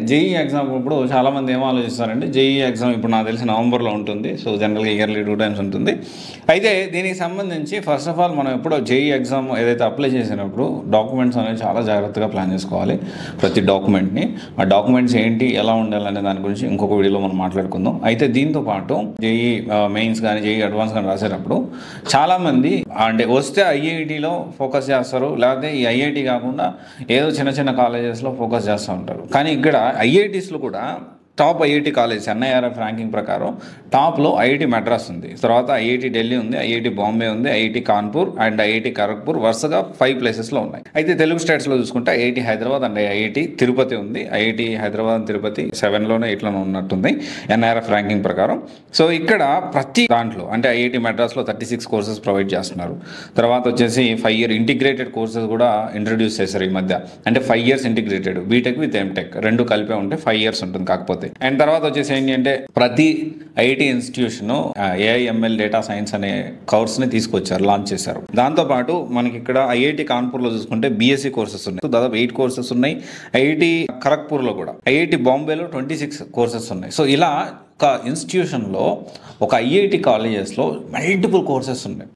JEE exam ఇప్పుడు చాలామంది ఏమో ఆలోచిస్తారంటే జేఈఈ ఎగ్జామ్ ఇప్పుడు నాకు తెలిసి నవంబర్లో ఉంటుంది. సో జనరల్గా ఇయర్లీ 2 టైమ్స్ ఉంటుంది. అయితే దీనికి సంబంధించి ఫస్ట్ ఆఫ్ ఆల్ మనం ఎప్పుడో జేఈఈ ఎగ్జామ్ ఏదైతే అప్లై చేసినప్పుడు డాక్యుమెంట్స్ అనేవి చాలా జాగ్రత్తగా ప్లాన్ చేసుకోవాలి. ప్రతి డాక్యుమెంట్ని, ఆ డాక్యుమెంట్స్ ఏంటి, ఎలా ఉండాలనే దాని గురించి ఇంకొక వీడియోలో మనం మాట్లాడుకుందాం. అయితే దీంతో పాటు జేఈఈ మెయిన్స్ కానీ జేఈఈ అడ్వాన్స్ కానీ రాసేటప్పుడు చాలామంది అంటే వస్తే ఐఐటీలో ఫోకస్ చేస్తారు, లేకపోతే ఈ ఐఐటీ కాకుండా ఏదో చిన్న చిన్న కాలేజెస్లో ఫోకస్ చేస్తూ ఉంటారు. కానీ ఇక్కడ ఐఐటీస్లో కూడా top IIT college NIRF ranking ప్రకారం టాప్లో ఐఐటీ మద్రాస్ ఉంది, తర్వాత ఐఐటీ ఢిల్లీ ఉంది, ఐఐటీ బాంబే ఉంది, IIT Kanpur and IIT Kharagpur వరుసగా 5 ప్లేసెస్లో ఉన్నాయి. అయితే తెలుగు స్టేట్స్లో చూసుకుంటే IIT Hyderabad and IIT Tirupati ఉంది. ఐఐటీ హైదరాబాద్ అండ్ తిరుపతి 7లోనే 8లోనే ఉన్నట్టుంది ఎన్ఐఆర్ఎఫ్ ర్యాంకింగ్ ప్రకారం. సో ఇక్కడ ప్రతి దాంట్లో అంటే ఐఐటీ మద్రాస్లో 36 కోర్సెస్ ప్రొవైడ్ చేస్తున్నారు. తర్వాత వచ్చేసి 5 year ఇంటిగ్రేటెడ్ కోర్సెస్ కూడా ఇంట్రడ్యూస్ చేశారు ఈ మధ్య. అంటే 5 years integrated BTech with MTech రెండు కలిపే ఉంటే 5 years ఉంటుంది కాకపోతే. అండ్ తర్వాత వచ్చేసి ఏంటి అంటే ప్రతి IIT institution AIML data science అనే కోర్స్ని తీసుకొచ్చారు, లాంచ్ చేశారు. దాంతోపాటు మనకి ఇక్కడ ఐఐటీ కాన్పూర్లో చూసుకుంటే బీఎస్సీ కోర్సెస్ ఉన్నాయి, దాదాపు 8 కోర్సెస్ ఉన్నాయి. ఐఐటీ ఖరగ్పూర్లో కూడా, ఐఐటీ బాంబేలో 26 కోర్సెస్ ఉన్నాయి. సో ఇలా ఒక ఇన్స్టిట్యూషన్లో ఒక ఐఐటీ కాలేజెస్లో మల్టిపుల్ కోర్సెస్ ఉన్నాయి.